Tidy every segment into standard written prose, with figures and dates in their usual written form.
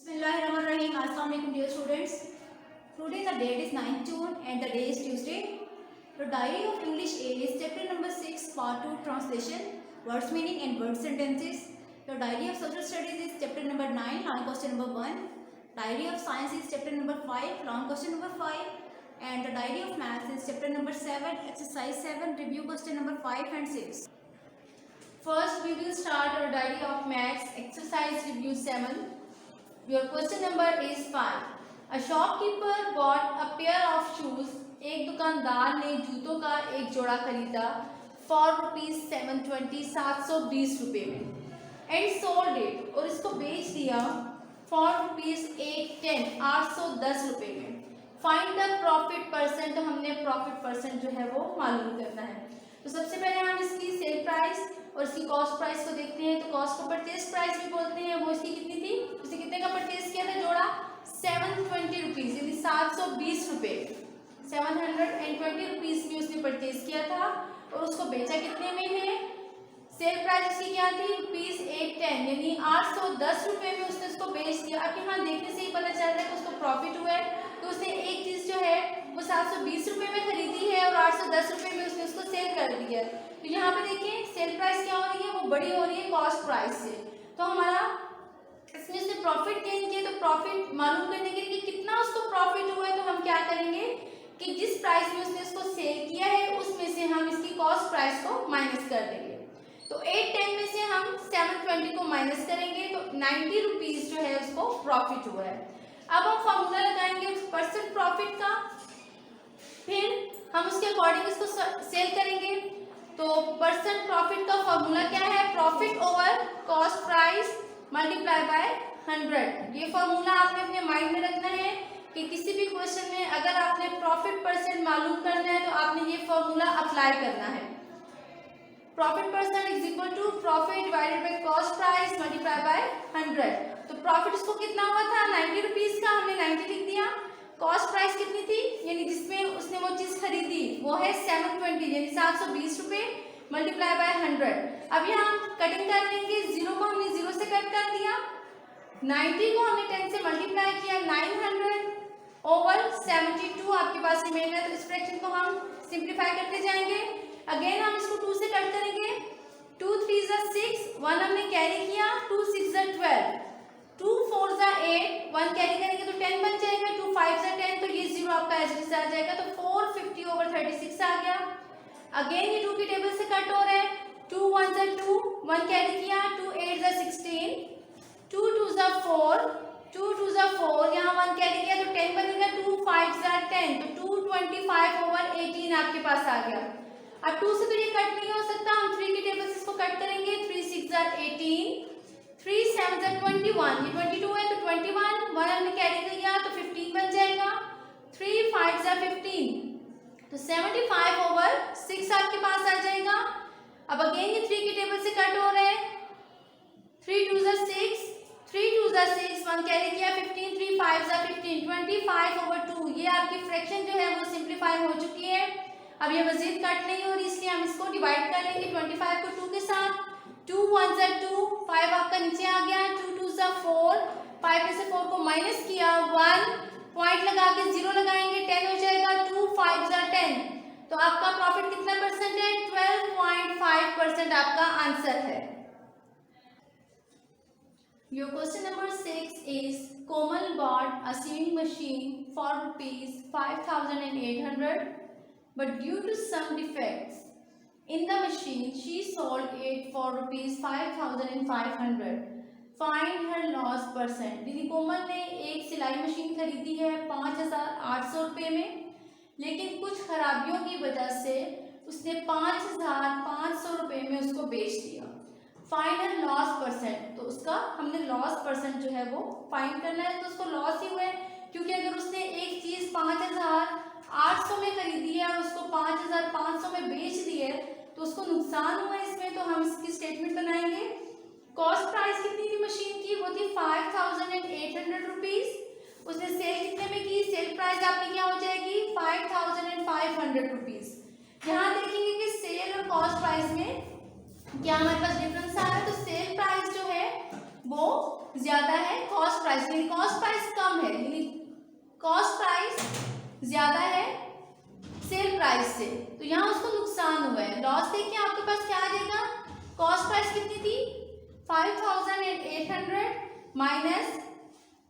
Bismillahirrahmanirrahim. Assalamu alaikum dear students. Today the date is 9th June and the day is Tuesday. The diary of English A is chapter number 6 part 2 translation, words meaning and word sentences. The diary of social studies is chapter number 9 long question number 1. Diary of science is chapter number 5 long question number 5. And the diary of maths is chapter number 7 exercise 7 review question number 5 and 6. First we will start our diary of maths exercise review 7. Your question number is 5. A shopkeeper bought a pair of shoes. एक दुकानदार ने जूतों का एक जोड़ा खरीदा for rupees 720 720 रुपये में एंड सोल्ड इट और इसको बेच दिया फॉर रुपीज 810 810 रुपये में. Find the profit percent. तो हमने प्रॉफिट परसेंट जो है वो मालूम करना है. तो सबसे पहले हम इसकी सेल प्राइस और इसकी कॉस्ट प्राइस को देखते हैं. तो कॉस्ट को परचेज प्राइस भी बोलते हैं. वो इसकी कितनी थी, उसने कितने का परचेज किया था जोड़ा 720 रुपीज यानी 720 रुपये 720 रुपीज की उसने परचेज किया था और उसको बेचा कितने में है. सेल प्राइस उसकी क्या थी रुपीज 810 यानी 810 रुपये में उसने उसको बेच दिया. अब यहाँ देखने से ही पता चल रहा है कि उसको प्रॉफिट हुआ है. तो उसने एक चीज जो है वो 720 रुपये में खरीदी है और 810 रुपये में उसने उसको सेल कर दिया. तो यहाँ पे देखिए सेल प्राइस क्या हो रही है, वो बड़ी हो रही है कॉस्ट प्राइस से. तो हमारा इसमें उसने प्रॉफिट गेन किया. तो प्रॉफिट मालूम करने के लिए कितना उसको प्रॉफिट हुआ है तो हम क्या करेंगे कि जिस प्राइस में उसने इसको सेल किया है उसमें से हम इसकी कॉस्ट प्राइस को माइनस कर देंगे. तो 810 में से हम 720 को माइनस करेंगे तो 90 रुपीज जो है उसको प्रॉफिट हुआ है. अब हम फॉर्मूला लगाएंगे परसेंट प्रॉफिट का, फिर हम उसके अकॉर्डिंग इसको सेल करेंगे. तो परसेंट प्रॉफिट का फॉर्मूला क्या है, profit over cost price multiply by 100. ये फॉर्मूला आपने अपने माइंड में रखना है कि किसी भी क्वेश्चन में अगर आपने प्रॉफिट परसेंट मालूम करना है तो आपने ये फॉर्मूला अप्लाई करना है. Profit percent is equal to profit divided by cost price multiply by 100. तो प्रॉफिट उसको कितना हुआ था 90 रुपीज का, हमने 90 लिख दिया. कॉस्ट प्राइस कितनी थी यानी जिसमें उसने वो चीज खरीदी वो है 720 यानी 720 रुपये मल्टीप्लाई बाय 100. अब यहाँ हम कटिंग कर लेंगे. 0 को हमने 0 से कट कर दिया, 90 को हमने 10 से मल्टीप्लाई किया, 900 ओवर 72 आपके पास रिमेन है. तो इस फ्रैक्शन को हम सिंप्लीफाई करते जाएंगे. अगेन हम इसको 2 से कट करेंगे. 2 3 6 1 हमने कैरी किया, 2 6 12 2 4 8 1 कैरी करेंगे तो 10 बन जाएगा. 2 5 10 तो ये 0 आपका एज इट इज आ जाएगा. तो 450 ओवर 36 आ गया. अगेन ये 2 की टेबल से कट हो रहा है. 2 1 2 1 कैरी किया, 2 8 16 2 2 4 2 2 4 यहाँ 1 कैरी किया तो 10 बनेगा. 2 5 10 तो 225 ओवर 18 आपके पास आ गया. अब 2 से तो ये कट नहीं हो सकता, हम 3 की टेबल से इसको कट करेंगे. 3 6 18 3 7 21 ये 22 है तो 21 1 हमने कैरी किया तो 15 बन जाएगा. 3 5 15 तो 75 ओवर 6 आपके पास आ जाएगा. अब अगेन ये 3 की टेबल से कट हो रहे हैं. 3 2 6 3 2 6 1 कैरी किया 15 3 5 15 25 ओवर 2. ये आपकी फ्रैक्शन जो है वो सिंप्लीफाई हो चुकी है. अब ये मजीद कट नहीं हो रही इसलिए हम इसको डिवाइड कर लेंगे 25 को 2 के साथ. 2 1 2 5 आपका नीचे आ गया. 2 2 4 5 में से 4 को माइनस किया, 1 पॉइंट लगा के 0 लगाएंगे 10 हो जाएगा. 2 5 10 तो आपका प्रॉफिट कितना परसेंट है 12.5% आपका आंसर है. Your question number 6 is Komal bought a sewing machine for rupees 5,800 but due to some defects in the machine she sold it for rupees 5,500. Find her loss percent. दीदी कोमल ने एक सिलाई machine खरीदी है 5,800 रुपये में, लेकिन कुछ खराबियों की वजह से उसने 5,500 रुपये में उसको बेच दिया. Find her loss percent. तो उसका हमने लॉस परसेंट जो है वो फाइंड करना है. तो उसको लॉस ही हुआ है क्योंकि अगर उसने एक चीज 5,800 में खरीदी है और उसको 5,500 में बेच दी है तो उसको नुकसान हुआ है इसमें. तो हम इसकी स्टेटमेंट बनाएंगे. कॉस्ट प्राइस कितनी थी मशीन की, वो थी 5,800 रुपीज. उसने सेल कितने में की, सेल प्राइस आपकी क्या हो जाएगी 5,500 रुपीज. यहाँ देखेंगे कि सेल और कॉस्ट प्राइस में क्या हमारे पास डिफरेंस आ रहा है. तो सेल प्राइस जो है वो ज्यादा है कॉस्ट प्राइस, यानी कॉस्ट प्राइस कम है, यानी कॉस्ट प्राइस ज्यादा है सेल प्राइस से, तो यहाँ उसको नुकसान हुआ है। लॉस देखिए आपके पास क्या आ जाएगा, कॉस्ट प्राइस कितनी थी 5800 माइनस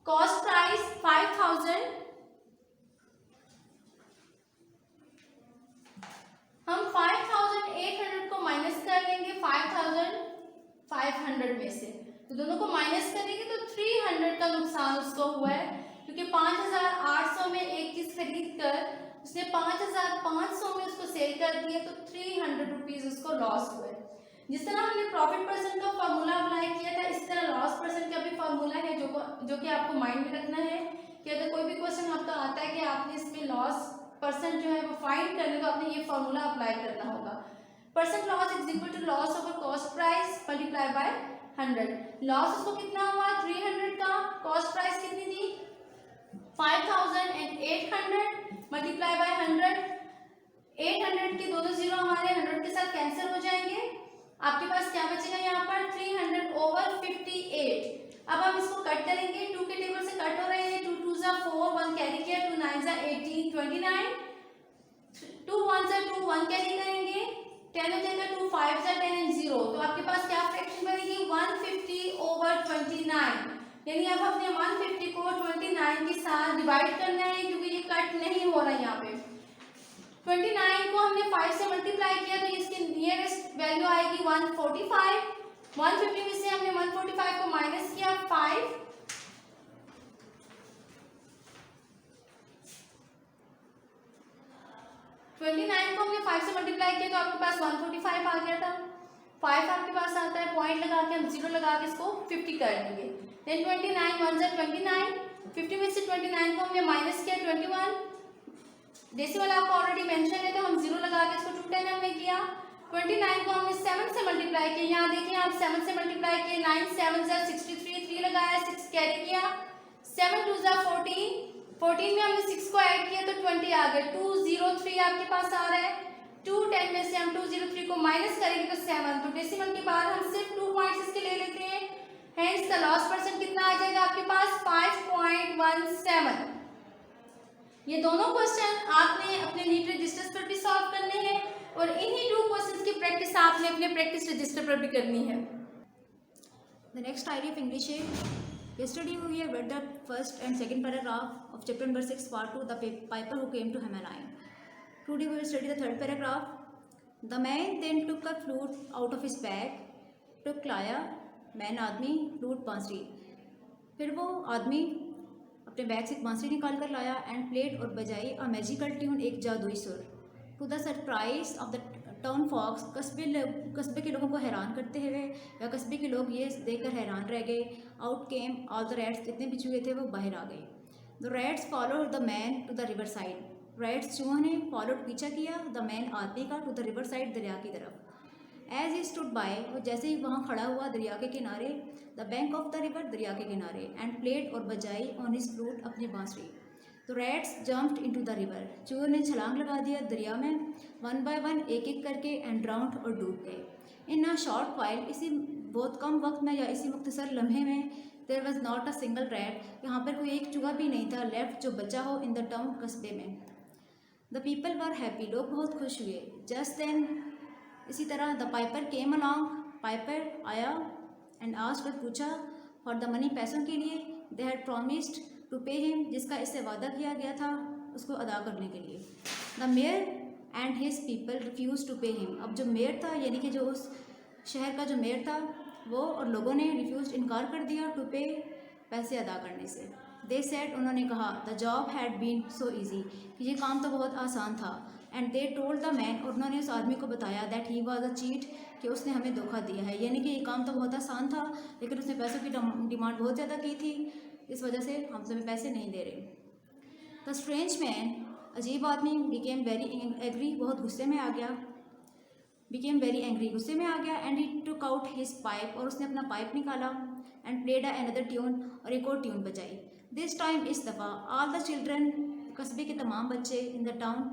कॉस्ट प्राइस 5000, हम 5800 को माइनस कर लेंगे 5500 में से, तो दोनों को माइनस करेंगे तो 300 का नुकसान उसको हुआ है, क्योंकि 5800 में एक चीज खरीद कर उसने 5500 में उसको सेल कर दिया, तो 300 रुपीज उसको लॉस हुए। जिस तरह हमने प्रॉफिट परसेंट का फॉर्मूला अप्लाई किया था, इस तरह लॉस परसेंट का भी फॉर्मूला है जो कि आपको माइंड में रखना है कि अगर कोई भी क्वेश्चन आपका आता है कि आपने इसमें लॉस परसेंट जो है वो फाइंड करने, तो आपने ये फॉर्मूला अप्लाई करना होगा। Percent loss is equal to loss over cost price multiply by 100। Loss उसको कितना हुआ 300 का, कॉस्ट प्राइस कितनी थी 5800 मल्टीप्लाई बाय 100। 800 के दोनों जीरो हमारे 100 के साथ कैंसिल हो जाएंगे, आपके पास क्या बचेगा यहाँ पर 300 ओवर 58। अब हम इसको कट करेंगे, 2 के टेबल से कट हो रहे हैं, 2 2 जा 4, 1 कैरी किया, 2 9 जा 18 29, 2 1 जा 2 1 कैरी करेंगे 10 हो जाएगा, 2 5 जा 10 एंड 0, तो आपके पास क्या फ्रैक्शन बनेगी 150 ओवर 29, यानी अब हमने 150 को 29 के साथ डिवाइड करना है, क्योंकि ये कट नहीं हो रहा है यहाँ पे। 29 को हमने 5 से मल्टीप्लाई किया तो इसकी नियरेस्ट वैल्यू आएगी 145। 150 में से हमने 145 को माइनस किया 5, 29 को हमने 5 से मल्टीप्लाई किया तो आपके पास 145 आ गया था। 5 आपके पास आता है, पॉइंट लगा के हम 0 लगा के इसको 50 कर देंगे। देन 29 1 जा 29, 50 में से 29 को हमने माइनस किया 21, डेसिमल आपको ऑलरेडी मेंशन है तो हम 0 लगा के इसको 210 हमने किया। 29 को हमने 7 से मल्टीप्लाई किया, यहाँ देखिए आप 7 से मल्टीप्लाई किए, 9 7 जा 63, 3 लगाया, 6 कैरी किया, 7 2 जा 14, 14 में हमने 6 को ऐड किया तो 20 आ गया, 203 आपके पास आ रहा है। 210 में से हम 203 को माइनस करेंगे तो 7, तो डेसिमल के बाद हम सिर्फ 2 पॉइंट्स इसके ले लेते हैं, हेंस द लॉस परसेंट कितना आ जाएगा आपके पास 5.17। ये दोनों क्वेश्चन आपने अपने नीट रजिस्टर्स पर भी सॉल्व करने हैं और इन्हीं 2 क्वेश्चंस की प्रैक्टिस आपने अपने प्रैक्टिस रजिस्टर पर भी करनी है। The next idea of English is, yesterday we have read the first and second paragraph of chapter number 6 part 2, the piper who came to Hamaline. Today we will study the third paragraph. The man then took a flute out of his bag, took lyre, man आदमी, flute बांसुरी। फिर वो आदमी अपने bag से बांसुरी निकाल कर लाया एंड प्लेड और बजाई अ मैजिकल ट्यून, एक जादुई सुर। To the surprise of the town folks, कस्बे के लोगों को हैरान करते हुए या कस्बे के लोग ये देखकर हैरान रह गए। Out came all the rats, जितने भी चूहे थे वो बाहर आ गए। The rats followed the man to the river side, rats चूहों ने फॉलोड पीछा किया द मैन आदमी का टू द रिवर साइड, दरिया की तरफ। एज ही स्टूड बाय, और जैसे ही वहाँ खड़ा हुआ दरिया के किनारे, the bank of the river, दरिया के किनारे, एंड प्लेड और बजाई ऑन हिज फ्लूट, अपनी बांसुरी। तो rats jumped into the river, चूहों ने छलांग लगा दिया दरिया में, 1 by 1 एक एक करके, एंड ड्राउंड और डूब गए। इन अ शॉर्ट वाइल, इसी बहुत कम वक्त में या इसी मुख्तसर लम्हे में, there was not a single rat, यहाँ पर कोई एक चूहा भी नहीं था लेफ्ट जो बचा हो इन द टाउन, कस्बे में। द पीपल वर हैप्पी, लोग बहुत खुश हुए। जस्ट देन, इसी तरह, the piper came along, piper आया, एंड आस्क्ड, और पूछा, फॉर द मनी, पैसों के लिए, they had promised to pay him, जिसका इससे वादा किया गया था उसको अदा करने के लिए। The mayor and his people refuse to pay him, अब जो मेयर था, यानी कि जो उस शहर का जो मेयर था, वो और लोगों ने रिफ्यूज, इनकार कर दिया, टू पे, पैसे अदा करने से। दे सेड, उन्होंने कहा, the job had been so easy, कि ये काम तो बहुत आसान था। And they told the man, और उन्होंने उस आदमी को बताया, that he was a cheat, कि उसने हमें धोखा दिया है, यानी कि ये काम तो बहुत आसान था लेकिन उसने पैसों की डिमांड बहुत ज़्यादा की थी, इस वजह से हम तुम्हें पैसे नहीं दे रहे। द स्ट्रेंज मैन, अजीब आदमी, बिकेम वेरी एंग्री, बहुत गुस्से में आ गया, बिकेम वेरी एंग्री, गुस्से में आ गया, and he took out his pipe, और उसने अपना पाइप निकाला, एंड प्लेड अनदर ट्यून, और एक और ट्यून बजाई। दिस टाइम, इस दफ़ा, ऑल द चिल्ड्रन, कस्बे के तमाम बच्चे, इन द टाउन,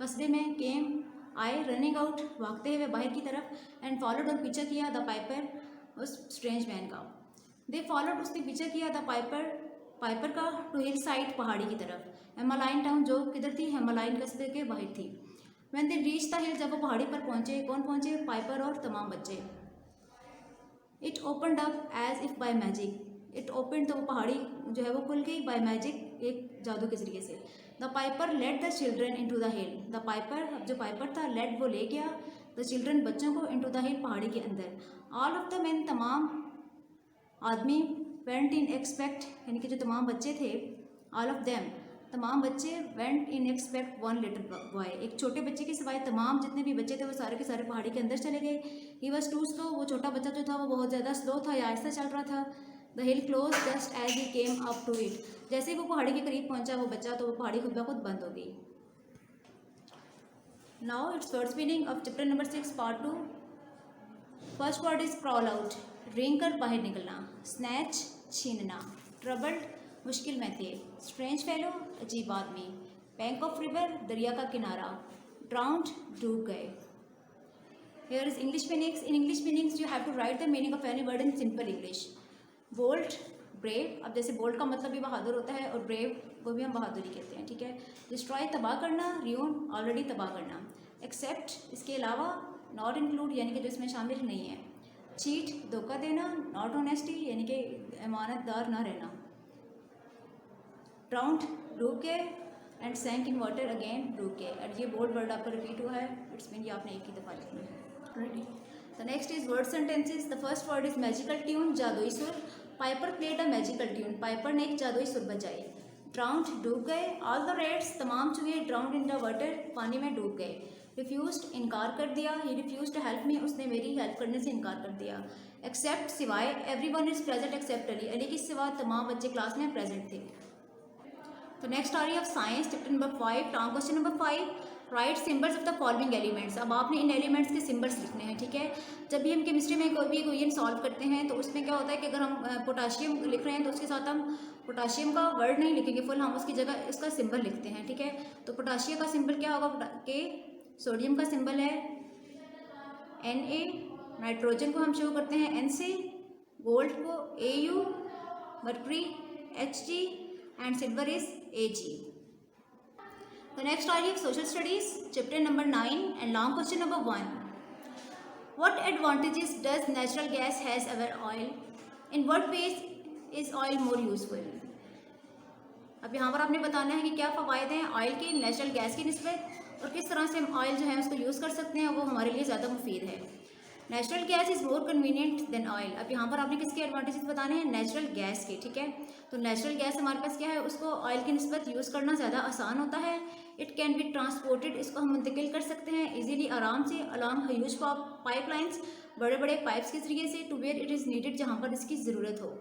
कस्बे में, केम, आए, रनिंग आउट, भागते हुए बाहर की तरफ, एंड फॉलोड, और पीछा किया, द पाइपर, उस स्ट्रेंज मैन का। दे फॉलोड, उसने पीछा किया था पाइपर का टू हिल साइड, पहाड़ी की तरफ। हेमालाइन टाउन, जो किधर थी, हेमालाइन कस्बे के बाहर थी। व्हेन दे रीच द हिल, जब वो पहाड़ी पर पहुंचे, कौन पहुंचे, पाइपर और तमाम बच्चे। It opened up as if by magic, it open, तो वो पहाड़ी जो है वो खुल गई, बाय मैजिक, एक जादू के जरिए से। The piper led the children into the hill, the piper, अब जो पाइपर था, लेड वो ले गया, द चिल्ड्रन बच्चों को, इन टू द हिल पहाड़ी के अंदर। ऑल ऑफ द मैन, तमाम आदमी, वेंट इन एक्सपेक्ट, यानी कि जो तमाम बच्चे थे, ऑल ऑफ देम, तमाम बच्चे, went in expect one little boy, एक छोटे बच्चे के सिवाय तमाम जितने भी बच्चे थे वो सारे के सारे पहाड़ी के अंदर चले गए। ही वॉज टू स्लो, वो छोटा बच्चा जो था वो बहुत ज़्यादा स्लो था या आहिस्ता चल रहा था। The hill close just as he came up to it, जैसे ही वो पहाड़ी के करीब पहुंचा वो बच्चा, तो वो पहाड़ी खुद ब खुद बंद हो गई। Now it's words meaning of chapter number 6 part 2। First word is crawl out, रेंग कर बाहर निकलना। स्नैच, छीनना। ट्रबल्ड, मुश्किल में थे। स्ट्रेंज फेलो, अजीब आदमी। बैंक ऑफ रिवर, दरिया का किनारा। ड्राउंड, डूब गए। Here is English meanings. In English meanings, you have to write the meaning of any word in simple English. Bold, brave. अब जैसे bold का मतलब भी बहादुर होता है और brave को भी हम बहादुरी कहते हैं, ठीक है। Destroy, तबाह करना। Ruin, already तबाह करना। Except, इसके अलावा। Not include, यानी कि जो इसमें शामिल नहीं है। Cheat, धोखा देना। Not honesty, यानी कि ईमानतदार ना रहना। Drowned, डूब गए। And sank in water, again डूब गए। और ये बोल्ड वर्ड आपका रिपीट हुआ है, इट्स मीन ये आपने एक ही दफ़ा लिखना है। Ready? The next is word sentences. The first word is magical tune, जादुई सुर। Piper played a magical tune. Piper ने एक जादुई सुर बजाई। Drowned, डूब गए। All the rats, तमाम चूहे, drowned in the water, पानी में डूब गए। Refused, इनकार कर दिया। He refused to help me, उसने मेरी हेल्प करने से इनकार कर दिया। Except, सिवाय। Everyone is present except Ali, Ali के सिवा तमाम बच्चे क्लास में प्रेजेंट थे। तो नेक्स्ट आ रही है science, chapter number 5, question number 5। Right symbols of the following elements. अब आपने इन एलिमेंट्स के सिम्बल्स लिखने हैं, ठीक है। जब भी हम केमिस्ट्री में कोई भी इक्वेशन सॉल्व करते हैं तो उसमें क्या होता है कि अगर हम पोटाशियम लिख रहे हैं तो उसके साथ हम पोटाशियम का वर्ड नहीं लिखेंगे फुल, हम उसकी जगह इसका सिंबल लिखते हैं, ठीक है। तो पोटाशियम का सिंबल क्या होगा, के। सोडियम का सिंबल है Na। नाइट्रोजन को हम शो करते हैं N से। गोल्ड को Au, mercury Hg, and silver is Ag। The next are social studies, chapter number 9 and long question number 1. What advantages does natural gas has over oil? In what ways is oil more useful? अब यहाँ पर आपने बताना है कि क्या फ़वायदे हैं oil के नेचुरल गैस की निस्बत और किस तरह से हम ऑयल जो है उसको यूज़ कर सकते हैं, वो हमारे लिए ज़्यादा मुफीद है। Natural gas is more convenient than oil. अब यहाँ पर आपने किसके एडवांटेजेस बताने हैं, नेचुरल गैस के, ठीक है। तो नेचुरल गैस हमारे पास क्या है, उसको ऑयल की निस्बत यूज़ करना ज़्यादा आसान होता है। इट कैन बी ट्रांसपोर्टेड, इसको हम मुंतकिल कर सकते हैं इजीली, आराम से, अलॉन्ग ह्यूज पाइपलाइंस, बड़े बड़े पाइप्स के जरिए से, to where it is needed, जहाँ पर इसकी ज़रूरत हो।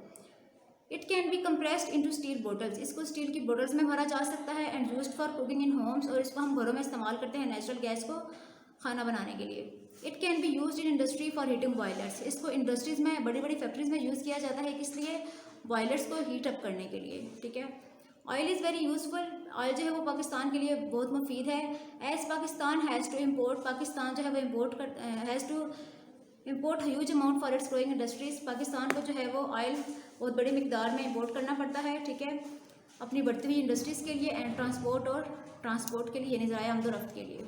It can be compressed into steel bottles, इसको स्टील की बोटल्स में भरा जा सकता है। And used for cooking in homes, और इसको हम घरों में इस्तेमाल करते हैं नेचुरल गैस को खाना बनाने के लिए। It can be used in industry for heating boilers, इसको इंडस्ट्रीज़ में, बड़ी बड़ी फैक्ट्रीज में यूज़ किया जाता है, किस लिए, बॉयलर्स को हीट अप करने के लिए, ठीक है। Oil is very useful, oil जो है वो पाकिस्तान के लिए बहुत मुफीद है। As Pakistan has to import, Pakistan जो है वो इम्पोर्ट कर has to import huge amount for its growing industries, Pakistan को जो है वो ऑयल बहुत बड़ी मिकदार में इम्पोर्ट करना पड़ता है, ठीक है, अपनी बढ़ती हुई इंडस्ट्रीज़ के लिए एंड ट्रांसपोर्ट के लिए, यानी ज़राए आमदोरफ्त के लिए।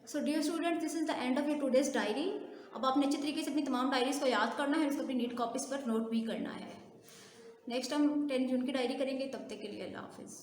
So dear students, this is the end of your today's diary. अब आपने अच्छी तरीके से अपनी तमाम डायरीज़ को याद करना है, उसको अपनी नीट कॉपीज़ पर नोट भी करना है। नेक्स्ट हम 10 जून की डायरी करेंगे, तब तक के लिए अल्लाह हाफिज़।